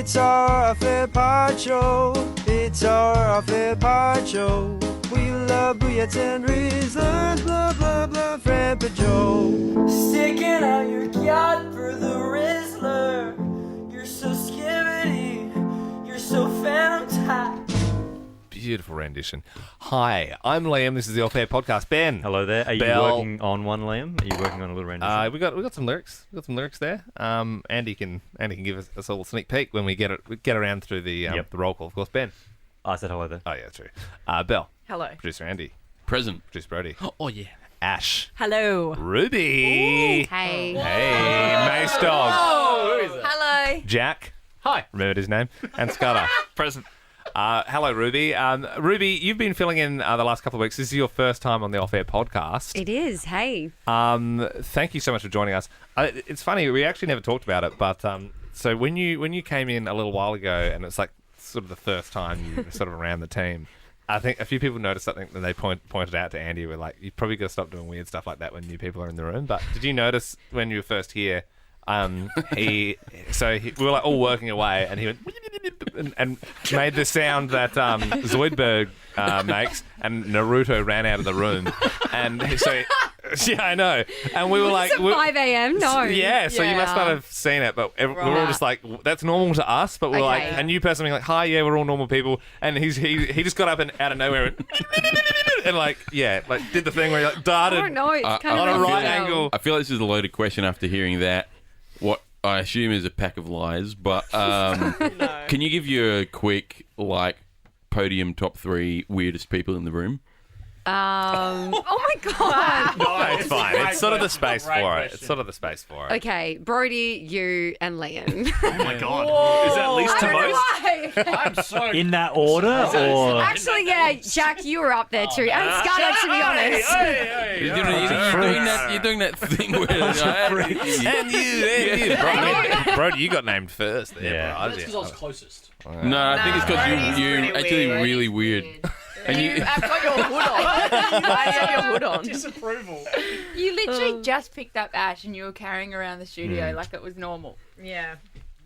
It's our fair part show. It's our fair part show. We love Booyats and Rizzlers, blah, blah, blah, Fred and Joe. Sticking out your yacht for the Rizzler. You're so skibbity. You're so phantom tight. Beautiful rendition. Hi, I'm Liam. This is the Off-Air Podcast. Ben. Hello there. Are you working on one, Liam? Are you working on a little rendition? We got some lyrics. We got some lyrics there. Andy can give us a little sneak peek when we get around through the roll call. Of course, Ben. I said hello there. Oh yeah, true. Belle. Hello. Producer Andy. Present. Producer Brody. Oh yeah. Ash. Hello. Ruby. Ooh, hey. Hey, Mace Dog. Oh, who is that? Hello. Jack. Hi. Remembered his name. And Scudder. Present. Hello, Ruby. Ruby, you've been filling in the last couple of weeks. This is your first time on the Off-Air Podcast. It is. Hey. Thank you so much for joining us. It's funny, we actually never talked about it, but so when you came in a little while ago, and it's like sort of the first time you were sort of around the team, I think a few people noticed something that they pointed out to Andy. Were like, you probably got to stop doing weird stuff like that when new people are in the room. But did you notice when you were first here? We were like all working away, and he went and made the sound that Zoidberg makes, and Naruto ran out of the room, and so yeah, I know, and we were like, at 5 a.m. No, yeah, so you must not have seen it, but we were all just like, that's normal to us, but we're like a new person being like, hi, yeah, we're all normal people, and he just got up and out of nowhere and like did the thing where he like darted I don't know, it's kind on of a right angle. I feel like this is a loaded question after hearing that. What I assume is a pack of lies, but can you give you a quick podium top 3 weirdest people in the room? Oh my god. No, it's fine. It's sort of the space for it. It's sort of the space for it. Okay, Brody, you, and Liam. Oh my god. Is that least to most? Why? I'm so... In that order, or Actually, yeah, Jack, you were up there too, and Scudder, to be honest. You're doing that thing where And you, Brody, you got named first. There, Yeah. bro. That's because I was closest. No, I think it's because you're actually really weird. And you have got your hood on. Why do you have your hood on? Disapproval. You literally just picked up Ash and you were carrying around the studio like it was normal. Yeah.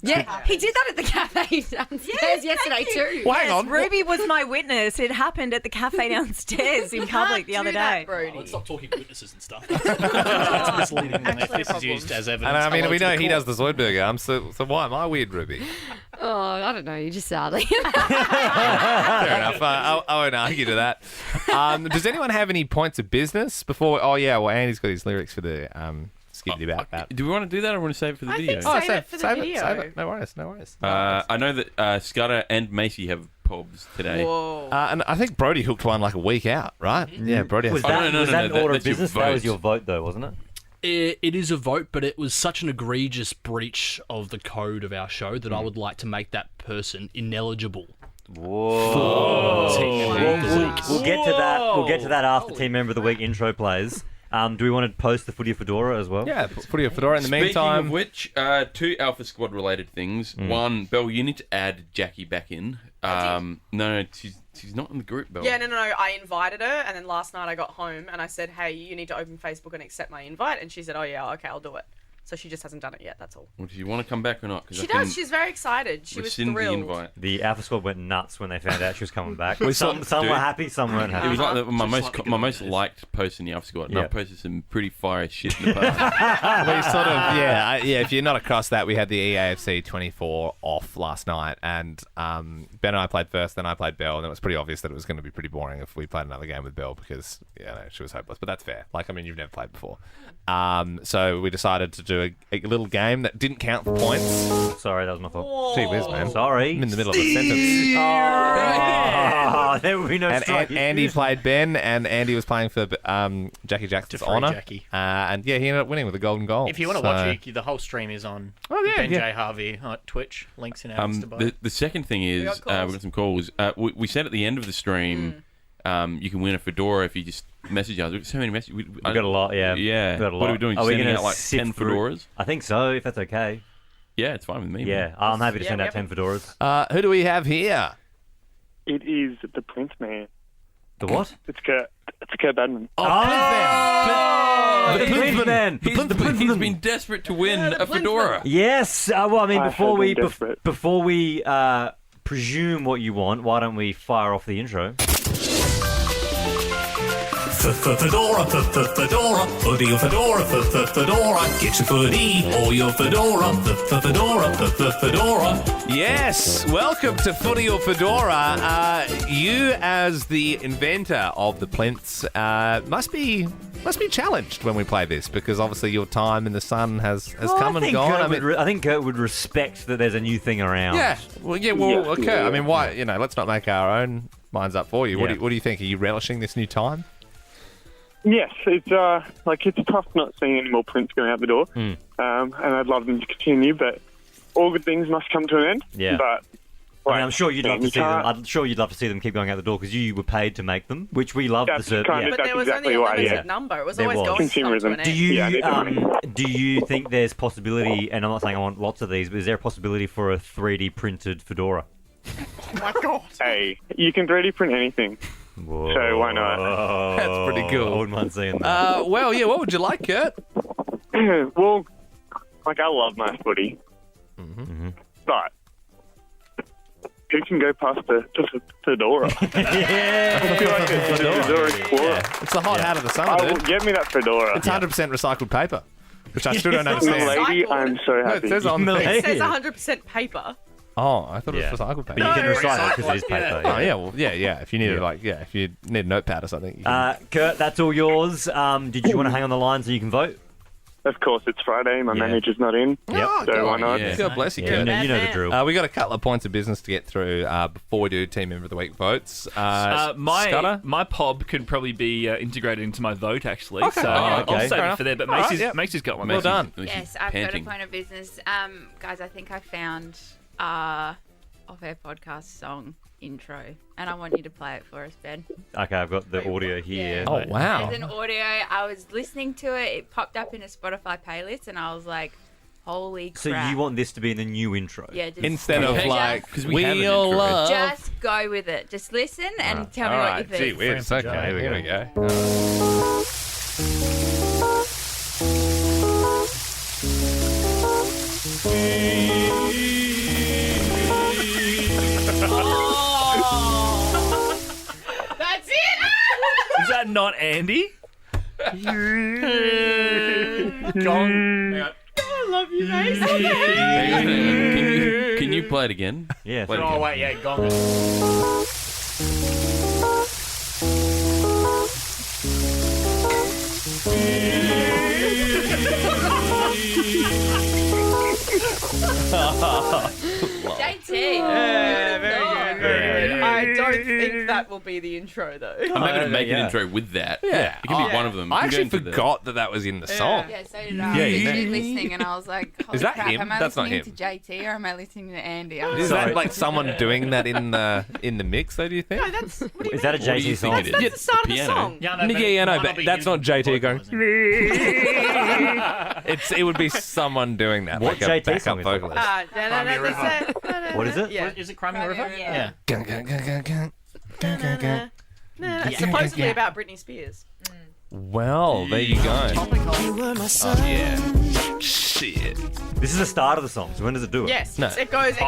Yeah, he did that at the cafe downstairs yesterday too. Well, hang on. Ruby was my witness. It happened at the cafe downstairs in public the other day. Let's stop talking witnesses and stuff. That's misleading when this is used as evidence. And I mean, we know he does the Zoidberg arm, so why am I weird, Ruby? Oh, I don't know. You just sadly. Fair enough. I won't argue to that. Does anyone have any points of business before? Oh yeah, well Andy's got his lyrics for the skibbity about. do we want to do that or want to save it for the video? Save it for the video. Save it. No worries. I know that Scudder and Macy have pubs today. Whoa. And I think Brody hooked one like a week out, right? Yeah, Brody has. was that an order of that's your business? That was vote. your vote, though, wasn't it? It is a vote, but it was such an egregious breach of the code of our show that I would like to make that person ineligible. Whoa. Team Member of the Week. We'll get to that. We'll get to that after Team Member of the Week intro plays. Do we want to post the Footy of Fedora as well? Yeah, put your fedora in the Speaking meantime. of which, 2 Alpha Squad related things. One, Belle, you need to add Jackie back in. No, she's not in the group, Belle. Yeah, no. I invited her, and then last night I got home and I said, hey, you need to open Facebook and accept my invite. And she said, oh, yeah, okay, I'll do it. So she just hasn't done it yet, that's all. Well, do you want to come back or not? She does. She's very excited. She was rescind the thrilled. invite. The Alpha Squad went nuts when they found out she was coming back. Dude. Some were happy, some weren't happy. It was like my Just like my most liked post in the Alpha Squad. And Yeah. I posted some pretty fire shit in the past. We sort of, if you're not across that, we had the EAFC 24 off last night, and Ben and I played first, then I played Belle, and it was pretty obvious that it was going to be pretty boring if we played another game with Belle because, she was hopeless. But that's fair. You've never played before. So we decided to do a little game that didn't count for points. Sorry, that was my fault. Gee whiz, man. Sorry. I'm in the middle of a sentence. Oh, there will be no And strike. Andy played Ben, and Andy was playing for Jackie Jackson's To free honour. Jackie. And he ended up winning with a golden goal. If you want to watch it, the whole stream is on Ben J. Harvey on Twitch. Links in our Insta bio. The second thing is, we got some calls. We said at the end of the stream, you can win a fedora if you just message us. We've got so many messages. We've got a lot, yeah. Yeah. We've got a lot. What are we doing? Are we Sending gonna out like sift 10 through- fedoras? I think so, if that's okay. Yeah, it's fine with me. Yeah, Man. I'm happy to send Yeah, out 10 fedoras. Who do we have here? It is the Prince Man. The what? It's got It's Kurt Badman. The Plinth Man. He's been desperate to win a fedora. Yes. Well, I mean, I before have we been desperate. before we presume what you want, why don't we fire off the intro? Fedora, fedora, hoodie or fedora, fedora, get your hoodie or your fedora, fedora. Yes, welcome to Footy or Fedora. You, as the inventor of the plinths, must be challenged when we play this because obviously your time in the sun has come and gone. I think Kurt would respect that there's a new thing around. Yeah, okay. I mean, why? Let's not make our own minds up for you. Yeah. What do you think? Are you relishing this new time? Yes, it's tough not seeing any more prints going out the door, and I'd love them to continue, but all good things must come to an end. Yeah. But I mean, I'm sure you'd love to see them. I'm sure you'd love to see them keep going out the door because you were paid to make them, which we love. That's But there was exactly only a why, limited number. It was There always was. going to come to an end. Do you think there's possibility? And I'm not saying I want lots of these, but is there a possibility for a 3D printed fedora? Oh my God. Hey, you can 3D print anything. Whoa. So why not? That's pretty cool. I wouldn't mind seeing that. What would you like, Kurt? Well, I love my footy, but who can go past the fedora? I feel like it's the fedora explorer. It's the hot hat of the summer, Oh, dude. get me that fedora. It's 100% recycled paper, which I still don't understand. Lady, I'm so No, happy. it says on the It thing. says 100% paper. Oh, I thought Yeah. it was recycled paper. But you can recycle because it is paper. Oh yeah. If you need if you need a notepad or something. You can... Kurt, that's all yours. Did you want to hang on the line so you can vote? Of course, it's Friday. My manager's not in. Yep. So why not? Yeah. God bless you, Yeah, Kurt. you know the drill. We got a couple of points of business to get through before we do Team Member of the Week votes. Scudder? My pob could probably be integrated into my vote, actually. Okay. So Oh, okay. I'll save it for there. But All right, Macy's got one. Well done. Yes, I've got a point of business. Guys, I think I found off-air podcast song intro, and I want you to play it for us, Ben. Okay, I've got the audio here. Oh, wow. There's an audio. I was listening to it. It popped up in a Spotify playlist, and I was like, holy So crap. you want this to be in the new intro? Yeah, just Instead of just- like, because we have an we'll intro. love. Just go with it. Just listen and tell me All what right, you think. gee whiz. Okay, here we go. That's it! Is that not Andy? I love you, Mace. Can you play it again? Yeah. Play it again. wait, yeah, gong. JT. Yeah, very good, very good. I Yeah. don't think that will be the intro, though. I'm happy to make yeah. an intro with that. Yeah. It can be one of them. I You can go actually into the- forgot that was in the song. Yeah, so did I. Yeah, I was you literally know. listening, and I was like, holy Is that crap, him? am I That's not listening him. to JT or am I listening to Andy? I was Is Sorry. that like someone doing that in the mix though? Do you think? No, that's. What do you Is that a What do you JT think song? it is? That's the start of the Piano. song. But that's not JT going. It would be someone doing that, What like a JT song backup is vocalist. What is it? Yeah. Is it Crimea River? Yeah. It's supposedly about Britney Spears. Well, there you go. Oh yeah. Shit. This is the start of the song. So when does it do it? Yes. No. It goes. Oh,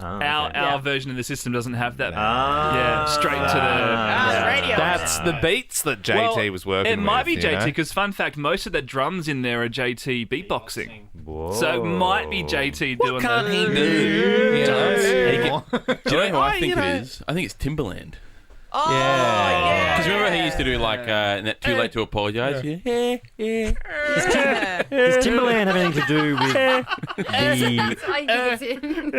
Our okay. version of the system doesn't have that. Ah. Yeah, straight to the radio. That's the beats that JT was working It with. might be you JT know? because fun fact, most of the drums in there are JT beatboxing. Whoa. So it might be JT doing Can't the. he do? You know? Do you know who I think you know. it is? I think it's Timberland. Oh, Yeah. Because remember he used to do like in that Too Late to Apologise? Yeah. Does Timberland have anything to do with the? That's why he gets in.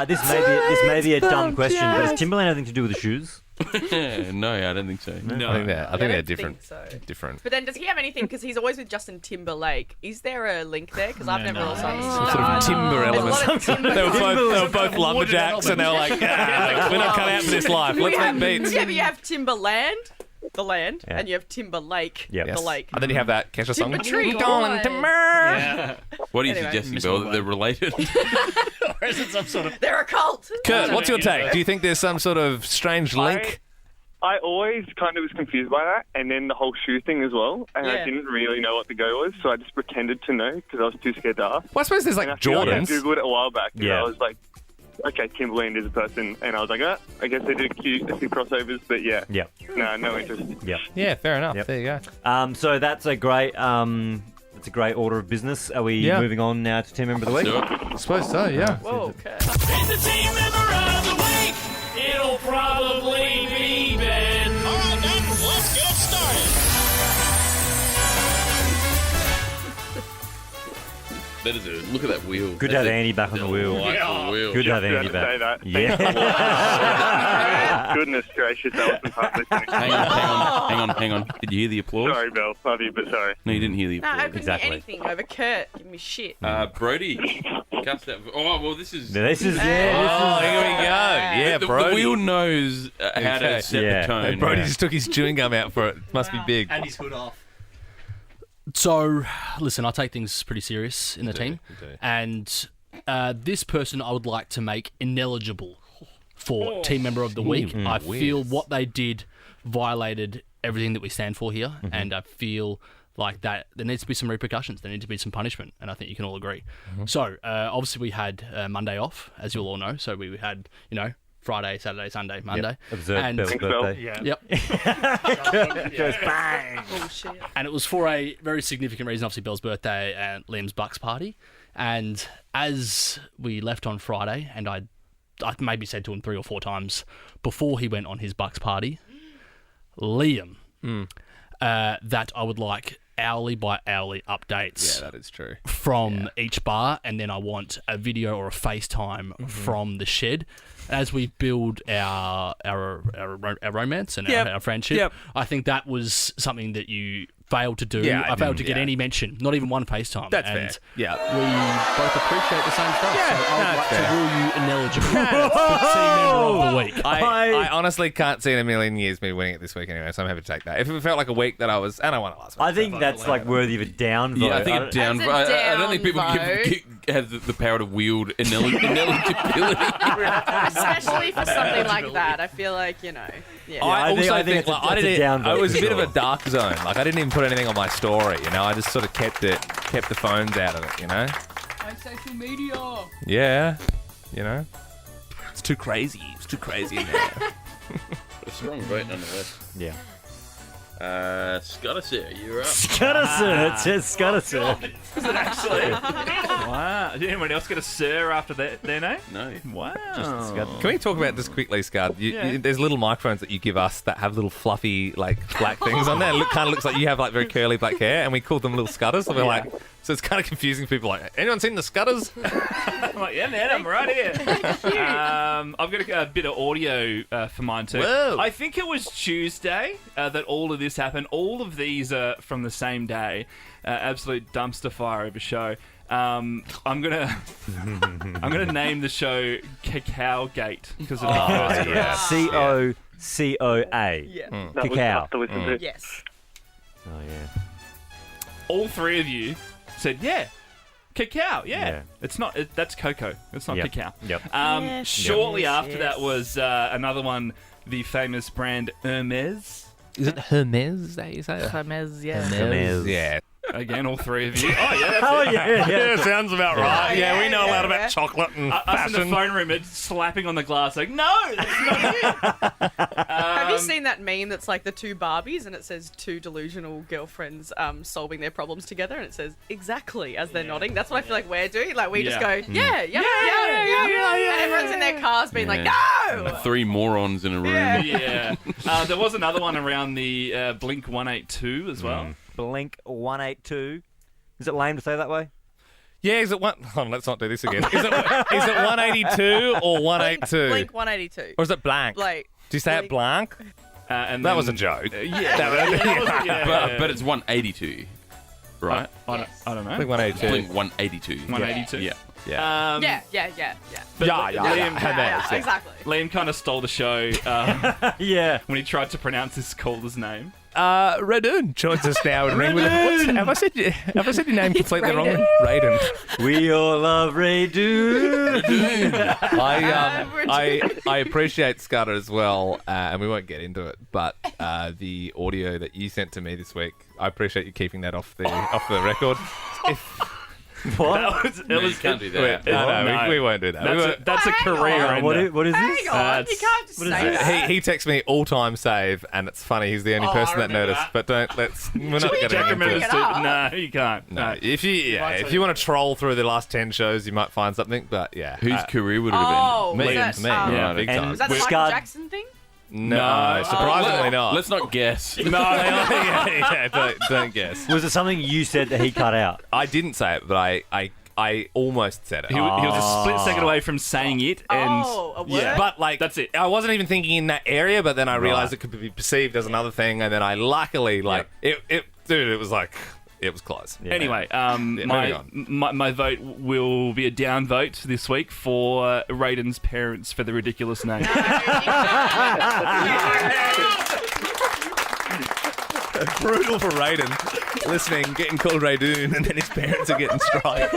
This may be a dumb question, but does Timberland have anything to do with the shoes? No, I don't think so. No. I think they're I don't different. think so. Different. But then, does he have anything? Because he's always with Justin Timberlake. Is there a link there? Because I've never also understood Sort of that. timber There's a elements. lot of timber. They were both lumberjacks, and they were like, "We're not cut out for this life. Let's make beats." Yeah, but you have Timberland, the land, Yeah. and you have Timberlake, Yep. the lake. And then you have that Kesha song. Timber tree. Going timber. What are you Anyway. suggesting, Miss Bill? Mobile. That they're related? or is it some sort of... They're a cult. Kurt, what's your take? Do you think there's some sort of strange link? I always kind of was confused by that, and then the whole shoe thing as well, and I didn't really know what the go was, so I just pretended to know because I was too scared to ask. Well, I suppose there's like And I feel like I Jordans. Googled it a while back, and Yeah. I was like, okay, Timberland is a person, and I was like, I guess they do a few crossovers, but yeah. Yep. No interest. Yep. Yeah, fair enough. Yep. There you go. So that's a great order of business. Are we moving on now to team member of the week? Sure. I suppose so, yeah. Whoa, okay. And the team member of the week, it'll probably be Ben. All right, then, let's get started. That is look at that wheel. Good to have Andy back on the wheel. Delightful wheel. Good to have You Andy have to say back. that. Yeah. Goodness gracious, that wasn't part listening. Hang on. Did you hear the applause? Sorry, Belle. Love you, but sorry. No, you didn't hear the No, I applause. couldn't Exactly. do anything over Kurt. Give me shit. Brody. Cuts that. Oh, well, this is. This is Oh, here we go. Yeah, the Brody. wheel knows how to set Yeah. the tone. Brody just took his chewing gum out for it. Must be big. And his hood off. So, listen, I take things pretty serious in the team. And this person I would like to make ineligible for Team Member of the Week. I feel what they did violated everything that we stand for here. And I feel like that there needs to be some repercussions. There needs to be some punishment. And I think you can all agree. So, obviously we had Monday off, as you'll all know. So we had, Friday, Saturday, Sunday, Monday. Observed Bell's Thanks, Belle. birthday. Yep. Goes bang. Oh, shit. And it was for a very significant reason, obviously Bell's birthday and Liam's Bucks party. And as we left on Friday, and I maybe said to him 3 or 4 times before he went on his Bucks party, Liam, that I would like hourly by hourly updates Yeah, that is true. from each bar, and then I want a video or a FaceTime from the shed as we build our romance and our friendship. Yep. I think that was something that you failed to do. Yeah, I I failed to didn't, get any mention, not even one FaceTime. That's and fair. Yeah. we both appreciate the same stuff. Yeah, so I would no, like it's to rule you ineligible for team member of the week. I honestly can't see in a million years me winning it this week anyway, so I'm happy to take that. If it felt like a week that I won it last week. I think that's like worthy of a down vote. Yeah, I think it's down. That's a I don't think people down have the power to wield ineligibility. Especially for something like that. I feel like, yeah. I think- also I think think it's a- like, I that's a didn't. down vote It was a for bit of sure. a dark zone. Like I didn't even put anything on my story. I just sort of kept the phones out of it. On social media. Yeah. It's too crazy. It's too crazy in there. A strong vote nonetheless. Yeah. Scott, you're up. Scudder, it says Scudder. Is it actually? Wow. Did anyone else get a sir after their name? No. Wow. Can we talk about this quickly, Scud? There's little microphones that you give us that have little fluffy, like, black things on there. It kind of looks like you have, like, very curly black hair, and we call them little Scudders. So we're like, so it's kind of confusing people. Like, anyone seen the Scudders? I'm like, yeah, man, I'm right here. I've got a bit of audio for mine too. Whoa. I think it was Tuesday that all of this happened. All of these are from the same day. Absolute dumpster fire of a show. I'm gonna name the show Cacao Gate because of the first group. COCOA. Yeah. That was Cacao. tough to listen to. Yes. Oh yeah. All 3 of you said, yeah, cacao, yeah. Yeah. It's not, that's cocoa. It's not Yep. cacao. Yep. Yes, Shortly yes, after yes. that was another one, the famous brand Hermes. Is it Hermes that you say? Hermes, yeah. Hermes. Yeah. Again, all 3 of you. Oh, yeah, that's Oh it. yeah. sounds about right. Yeah, we know a lot yeah. about chocolate and Us in the fashion. phone room, it's slapping on the glass like, no, that's not it. Have you seen that meme that's like the 2 Barbies and it says 2 delusional girlfriends solving their problems together and it says exactly as they're nodding? That's what I feel like we're doing. Like we just Yeah. go, yeah. And everyone's in their cars being like, no! 3 morons in a room. Yeah. Yeah. There was another one around the Blink 182 as well. Blink 182. Is it lame to say that way? Yeah, is it one? Hold on, let's not do this again. Is it 182 or 182? Blink 182. Or is it blank? Like, Do you say it blank? And That then- was a joke. Yeah. But it's 182, right? I don't know. I think 182. Blink 182. 182. Yeah. Yeah. yeah. But Yeah. Hermes, Exactly. Liam kind of stole the show Yeah. when he tried to pronounce this caller's name. Radoon joins us now in Ringwood. Have I said your name completely wrong? Radoon. We all love Radoon. I appreciate Scudder as well, and we won't get into it. But the audio that you sent to me this week, I appreciate you keeping that off the record. What? You can't do that. No, we won't do that. That's a career. What is this? Hang on, you can't just say that. He texts me all time save, and it's funny. He's the only person that noticed. But we're not getting Jack into remembers it. to. No, you can't. No, if you want to troll through the last 10 shows, you might find something. But yeah, Whose career would it have Oh, me, was that, to me, um, yeah, big time. Was that the With Michael Scud- Jackson thing? No, surprisingly been? not. Let's not guess. No, don't guess. Was it something you said that he cut out? I didn't say it, but I almost said it. He was a split second away from saying it, and A word? yeah, But like, that's it. I wasn't even thinking in that area, but then I realized it could be perceived as another thing, and then I luckily it was close. Yeah. Anyway, moving my vote will be a down vote this week for Raiden's parents for the ridiculous name. Brutal for Raiden, listening, getting called Raidoon, and then his parents are getting strike.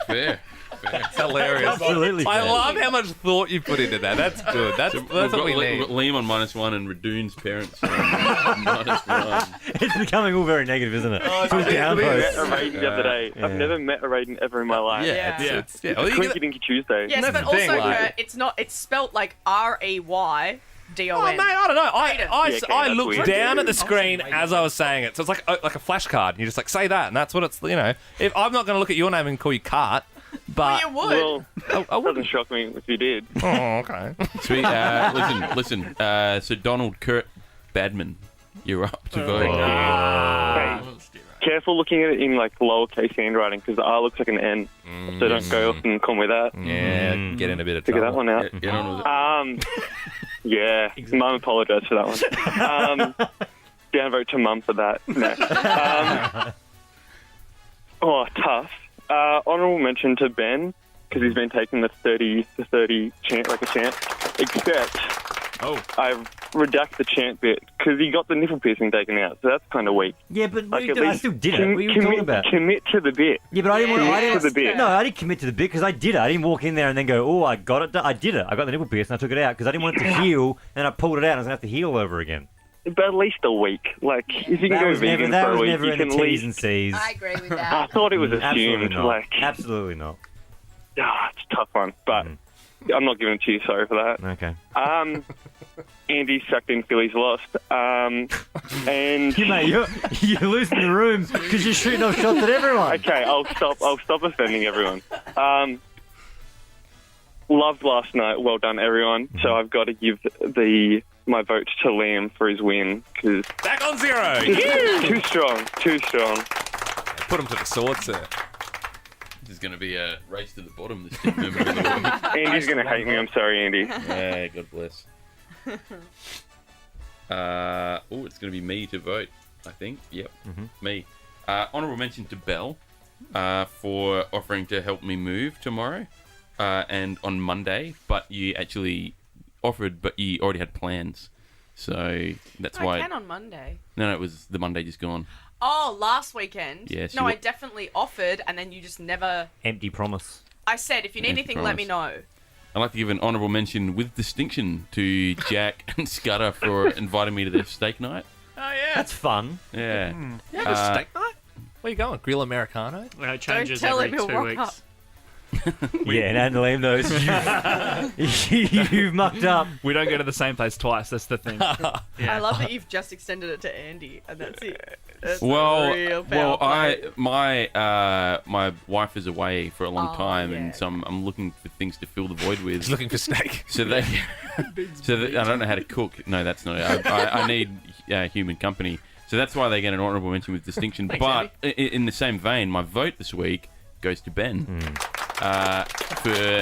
Fair. It's hilarious. Absolutely I fair. love how much thought you put into that. That's good. That's We've what we got need. Liam on -1 and Radoon's parents on -1. It's becoming all very negative, isn't it? I met a Raiden the other day. I've never met a Raiden ever in my life. Yeah. It's well, It's you Twinkie Dinky Tuesday. Yes, That's but the thing, also, like- Kurt, it's not. It's spelt like REYDON. Oh, mate, I don't know. I okay, I that's looked weird. down at the screen as I was saying it, so it's like a flashcard, and you just like say that, and that's what it's. If I'm not going to look at your name and call you Cart, but You would. Well, I it doesn't wouldn't. shock me if you did. Oh, okay. Sweet. Listen. So Donald Kurt Badman, you're up to vote. Hey, careful looking at it in like lowercase handwriting because the R looks like an N. So don't go off and call me that. Yeah, get in a bit of Figure that trouble. one out. Get on with it. Yeah, Mum apologised for that one. Downvote to Mum for that. No. Tough. Honourable mention to Ben because he's been taking the 30-30 chant like a champ. Except I redact the chant bit because he got the nipple piercing taken out, so that's kind of weak. Yeah, but Like, I at least still did it. What are you talking about? Commit to the bit. Yeah, but I didn't. Commit I didn't to the bit. No, I didn't commit to the bit because I did it. I didn't walk in there and then go, "Oh, I got it." I did it. I got the nipple pierced and I took it out because I didn't want it to heal, and I pulled it out. and I was gonna have to heal over again. But at least a week. Like, if you can That go was never. vegan That for a was week, never you in the can T's leave. and C's. I agree with I that. thought it was Absolutely assumed. not. Like, Absolutely not. it's a tough one. But I'm not giving it to you. Sorry for that. Okay. Andy sucked in Phillies lost. And You mate, you're losing the room because you're shooting off shots at everyone. okay, I'll stop offending everyone. Loved last night. Well done, everyone. So I've got to give my vote to Liam for his win because Back on zero. too strong. Put him to the sword, sir. This is going to be a race to the bottom. This team member of the week. Andy's going to hate me. I'm sorry, Andy. Yeah, God bless. It's going to be me to vote, I think. Yep, me. Honourable mention to Belle for offering to help me move tomorrow and on Monday, but you actually offered, but you already had plans. So that's I why... can on Monday. No, it was the Monday just gone. Oh, last weekend. Yes, No, you I were- definitely offered, and then you just never. Empty promise. I said, if you need Empty anything, let me know. I'd like to give an honourable mention with distinction to Jack and Scudder for inviting me to their steak night. Oh yeah. That's fun. Yeah. Yeah, a steak night. Where you going? Grill Americano? Well, it changes tell every him he'll 2 rock weeks. up. Yeah, and Liam knows you've mucked up. We don't go to the same place twice. That's the thing. I love that you've just extended it to Andy, and that's it. That's Well, real power play. my wife is away for a long Oh, time, yeah. and so I'm looking for things to fill the void with. He's looking for steak. So I don't know how to cook. No, that's not it. I need human company. So that's why they get an honourable mention with distinction. But in the same vein, my vote this week goes to Ben. For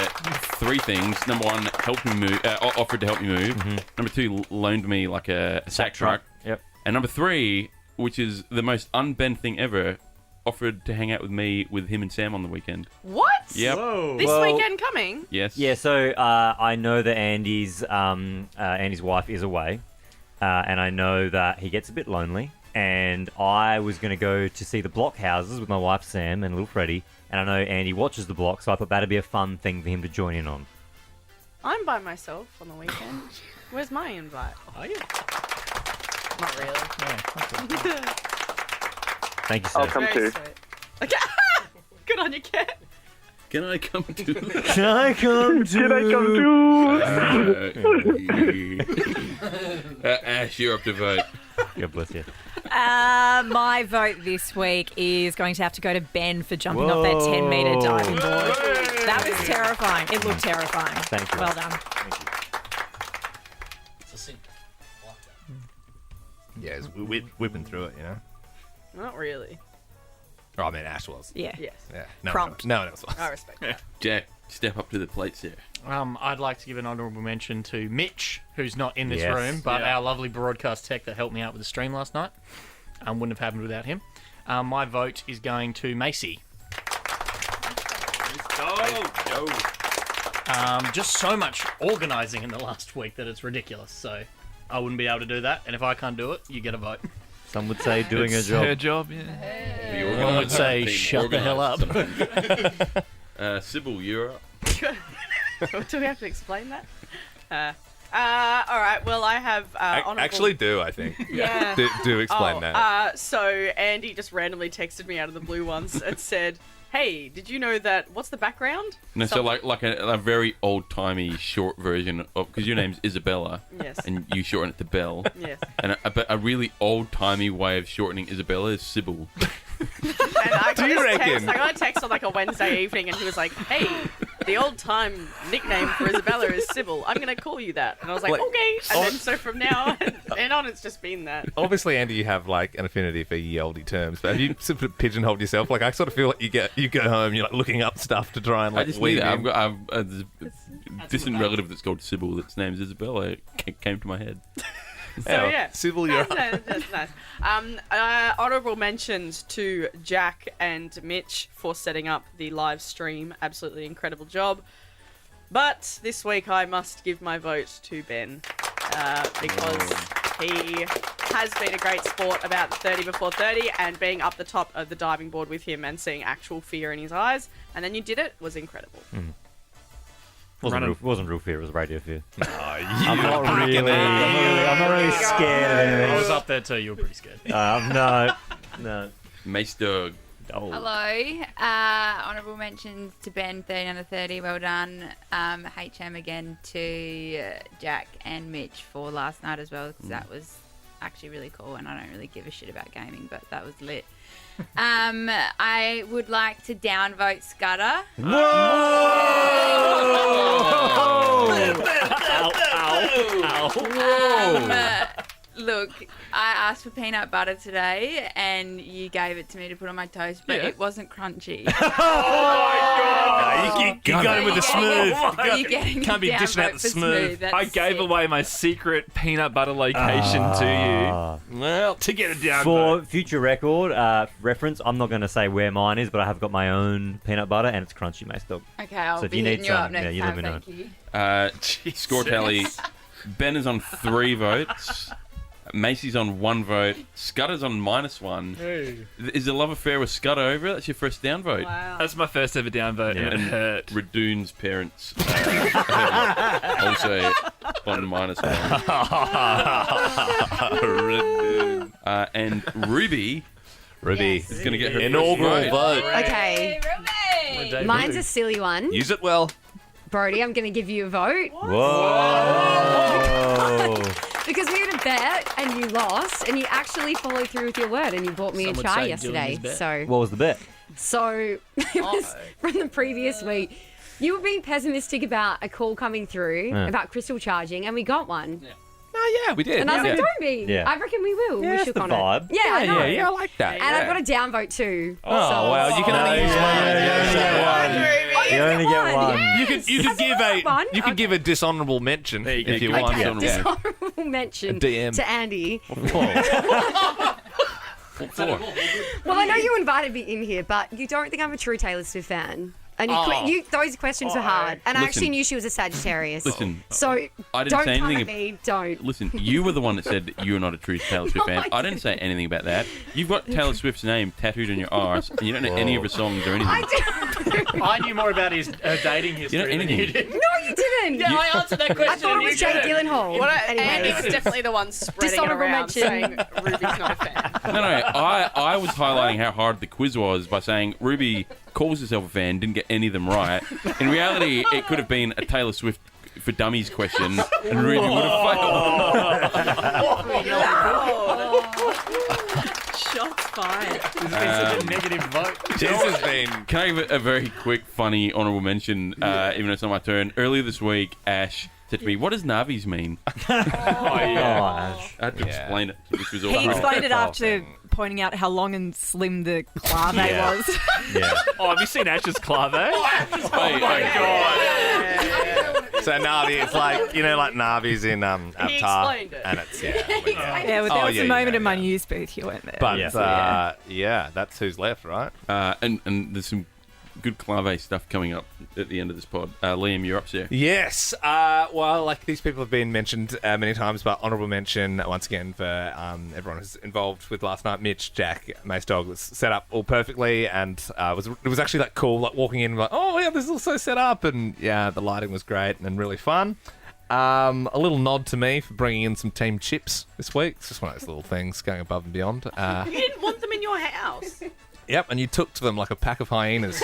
3 things. Number 1, helped me move. Offered to help me move. Number 2, loaned me like a sack truck. Yep. And number 3, which is the most un-Ben thing ever, offered to hang out with me with him and Sam on the weekend. What? Yep. This Well- weekend coming? Yes. Yeah, so I know that Andy's wife is away, and I know that he gets a bit lonely. and I was going to go to see the Block Houses with my wife Sam and little Freddie, and I know Andy watches the Block, so I thought that'd be a fun thing for him to join in on. I'm by myself on the weekend. Where's my invite? Are you? Not really. Thank you, sir. I'll come too. Very sweet. Okay. Good on you, Kat. Can I come to? Can I come to? Can I come too? Ash, you're up to vote. God bless you. My vote this week is going to have to go to Ben for jumping off that 10-meter diving board. That was terrifying. It looked terrifying. Thank you. Well done. It's a sin. Yeah, it's whipping through it, you know. Not really. Oh, I mean, Ash was. Yeah. Yes. Yeah. No Prompt. No one else was. I respect that. Jack, step up to the plate, sir. I'd like to give an honourable mention to Mitch, who's not in this Yes. room, but Yeah. our lovely broadcast tech that helped me out with the stream last night. Wouldn't have happened without him. My vote is going to Macy. Just so much organising in the last week that it's ridiculous. So I wouldn't be able to do that. And if I can't do it, you get a vote. Some would say doing a job. Her job, yeah. One would say, Team shut the hell up. organised. Sybil, you're up. Do we have to explain that? All right. Well, I have honourable... Actually, do I think? Yeah. Do explain that. So Andy just randomly texted me out of the blue once and said, "Hey, did you know that? What's the background?" No, so like a very old-timey short version of... Because your name's Isabella. Yes. And you shorten it to Belle. Yes. And a really old-timey way of shortening Isabella is Sybil. And I Do you got, reckon? I got a text on like a Wednesday evening, and he was like, "Hey, the old-time nickname for Isabella is Sybil. I'm gonna call you that." And I was like, Like- "Okay." And then so from now and on, it's just been that. Obviously, Andy, you have like an affinity for ye olde terms, but have you sort of pigeonholed yourself? Like, I sort of feel like you go home, you're like looking up stuff to try and I like just weave knew that. in. I've a distant relative that's called Sybil that's name's Isabella. It came to my head. So yeah, Sybil, you're that's nice. Honourable mentions to Jack and Mitch for setting up the live stream. Absolutely incredible job. But this week I must give my vote to Ben because he has been a great sport about the 30 before 30 and being up the top of the diving board with him and seeing actual fear in his eyes. And then you did it was incredible. Wasn't real fear, it was radio fear. I'm I'm not really scared of I anything. was up there too. You were pretty scared. No. Mace Dog. Oh. Hello. Honourable mentions to Ben, 30 under 30. Well done. HM again to Jack and Mitch for last night as well, because that was actually really cool, and I don't really give a shit about gaming, but that was lit. I would like to downvote Scudder. Look, I asked for peanut butter today, and you gave it to me to put on my toast, but it wasn't crunchy. you got him with the smooth. You're getting Can't be a dishing out downvote the for smooth. That's I gave sick. away my secret peanut butter location to you. Well, to get it down. For future record reference, I'm not going to say where mine is, but I have got my own peanut butter, and it's crunchy, Mace Dog. Okay, I'll So if be you need hitting you up some, next yeah, you let me time. know. Thank you. Score tally. Ben is on 3 votes. Macy's on 1 vote. Scudder's on -1. Hey. Is the love affair with Scudder over? That's your first downvote. Wow. That's my first ever downvote, and it hurt. Radoon's parents also on -1. And Ruby is going to get her Inaugural first vote. vote. Okay. Ruby! Mine's a silly one. Use it well. Brody, I'm going to give you a vote. Whoa. Because we had a bet and you lost, and you actually followed through with your word, and you bought me Some a would chai say yesterday. doing his bet. So, What was the bet? it was from the previous week. You were being pessimistic about a call coming through about crystal charging, and we got one. Oh, yeah, we did. And I was like, don't be. Yeah. I reckon we will. Yeah, we that's shook the on vibe. it. Yeah, I know. I like that. And I've got a downvote too. Oh, well, you can only use one. You only get one. You could give a one? you could give a dishonourable mention if you want. Okay, Yeah. dishonorable mention A DM. to Andy. What for? Well, I know you invited me in here, but you don't think I'm a true Taylor Swift fan. And those questions were hard. And I actually Listen. knew she was a Sagittarius. Listen, So I didn't don't say come anything. at me. Don't. Listen, you were the one that said you're not a true Taylor Swift fan. I didn't say anything about that. You've got Taylor Swift's name tattooed on your arse, and you don't know any of her songs or anything. I knew more about his dating history You know than anything. you did. No, you didn't. Yeah, I answered that question. I thought it was Jake Gyllenhaal. Andy was Anyways. definitely the one spreading it Dishonourable around, mention. saying Ruby's not a fan. No, I was highlighting how hard the quiz was by saying Ruby calls herself a fan, didn't get any of them right. In reality, it could have been a Taylor Swift for Dummies question, and Ruby would have failed. Shots fired. This has been such a negative vote. This has been. Can I give a very quick, funny, honourable mention, even though it's not my turn? Earlier this week, Ash said to me, "What does Navis mean?" Ash. I had to explain it, which was He awesome. explained it after pointing out how long and slim the clave was. Yeah. Oh, have you seen Ash's clave? So Navi, it's like like Navi's in Avatar, explained it. and it's Yeah, well, there was a moment in my news booth you weren't there. But Yeah. that's who's left, right? And there's some good clave stuff coming up at the end of this pod. Liam, you're up, sir. Yes. Well, like these people have been mentioned many times, but honourable mention once again for everyone who's involved with last night. Mitch, Jack, Mace Dog was set up all perfectly, and it was actually like cool, like walking in, like, oh yeah, this is all so set up, and yeah, the lighting was great and really fun. A little nod to me for bringing in some team chips this week. It's just one of those little things going above and beyond. You didn't want them in your house. Yep, and you took to them like a pack of hyenas.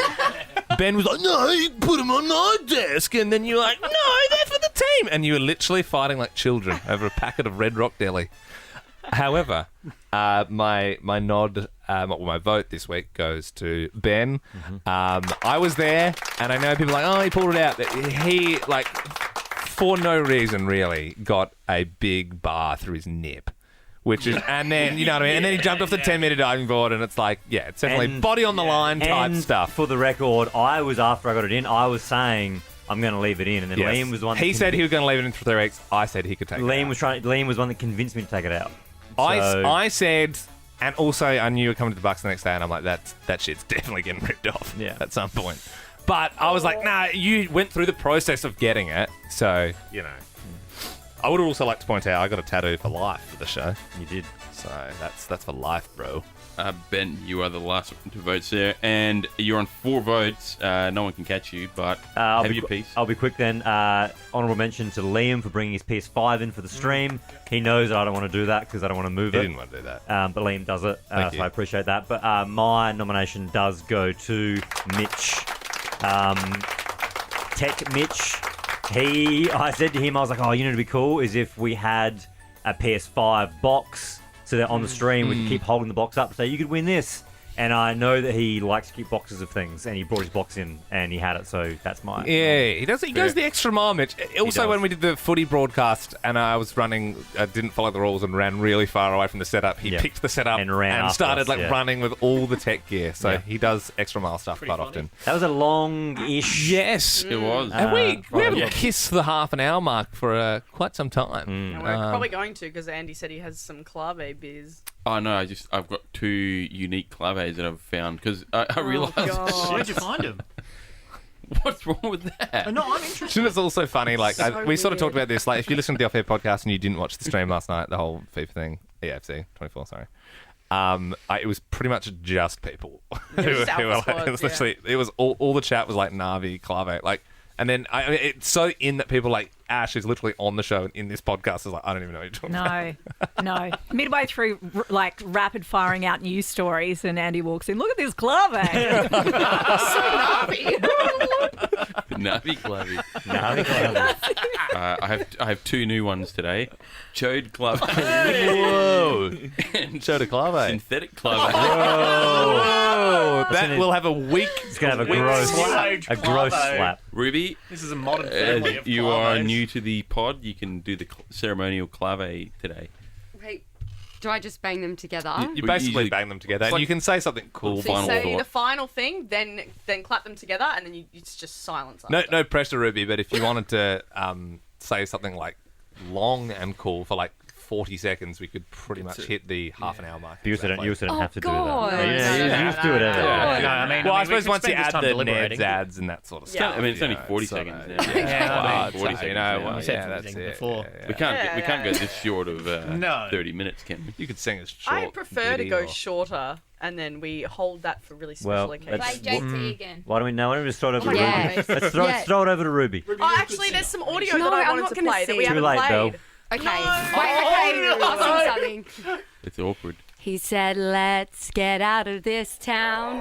Ben was like, no, you put them on my desk. And then you're like, no, they're for the team. And you were literally fighting like children over a packet of Red Rock Deli. However, my nod, my vote this week goes to Ben. I was there, and I know people are like, oh, he pulled it out. He, like, for no reason, really, got a big bar through his nip. Which is, and then, you know what I mean? And then he jumped off the 10-meter diving board, and it's like, yeah, it's definitely body on the line type stuff. For the record, after I got it in, I was saying I'm going to leave it in, and then Yes. Liam was the one. He said he was going to leave it in for 3 weeks. I said he could take it out. Liam was one that convinced me to take it out. I said, and also I knew you were coming to the Bucks the next day, and I'm like, that shit's definitely getting ripped off at some point. But I was like, nah, you went through the process of getting it, so, you know. I would also like to point out I got a tattoo for life for the show. You did. So that's for life, bro. Ben, you are the last one to vote, sir, and you're on 4 votes. No one can catch you, but have your piece. I'll be quick then. Honourable mention to Liam for bringing his PS5 in for the stream. He knows that I don't want to do that because I don't want to move it. He didn't want to do that. But Liam does it, Thank so you. I appreciate that. But my nomination does go to Mitch. Tech Mitch. I said to him, I was like, oh, you know, it'd be cool is if we had a PS5 box so that on the stream we could keep holding the box up, so you could win this. And I know that he likes to keep boxes of things, and he brought his box in and he had it, so that's mine. Yeah, he does. He goes the extra mile, Mitch. Also, does. when we did the footy broadcast and I was running, I didn't follow the rules and ran really far away from the setup. He picked the setup And ran after started us, like yeah. running with all the tech gear. So Yeah. he does extra mile stuff quite often. That was a long-ish. Yes, it was. And we haven't yeah. kissed the half an hour mark for quite some time. And we're probably going to because Andy said he has some clave beers. Oh no, I've got 2 unique claves that I've found because I realised. Where'd you find him? What's wrong with that? No, I'm interested. Shouldn't it's also funny? Like we sort of weird. talked about this. Like if you listen to the Off Air podcast and you didn't watch the stream last night, the whole FIFA thing, EFC 24, sorry. It was pretty much just people who just were Alpha like, it was squads, literally, it was all the chat was like Navi, Clave, like, and then I mean, it's so in that people like Ash is literally on the show and in this podcast is like, I don't even know what you're talking about. No. Midway through, like, rapid firing out news stories, and Andy walks in. Look at this clave. Navi clave. Navi clave. I have 2 new ones today. Chode clave. Whoa, and show to Clave. synthetic clave. Whoa, that will have a week. It's going to have a week gross slap. slap. Ruby, This is a modern family of you are claves. new to the pod. You can do the ceremonial clave today. Wait, do I just bang them together? You We basically usually- bang them together, It's and like- you can say something cool. So you Final say thought. the final thing, then clap them together, and then it's just silence. No, after. no pressure, Ruby. But if you wanted to say something like long and cool for like 40 seconds, we could pretty much hit the half an hour mark. You also don't Oh, have to God. do that. No, You just do whatever. No, I mean, Well, I we suppose can once you spend this add time the deliberating. Ned's ads and that sort of Yeah. stuff. I mean, it's only 40 sort seconds of- now. Yeah, I mean, 40 you seconds know, now. well, We said yeah, 40 that's seconds it. before. Yeah, We yeah. can't go this short of No. 30 minutes, can we? You could sing as short. I prefer to go Diddy or- shorter, and then we hold that for really special Well, occasions. Like JT again. Why don't we know? Why don't we just throw it over to Yeah. Ruby? Let's throw it over to Ruby. Oh, actually, there's some audio No, that I I'm wanted not to gonna play that we sing. haven't Too late, played. Belle. Okay. No. Wait, I'll sing something. It's awkward. He said, let's get out of this town.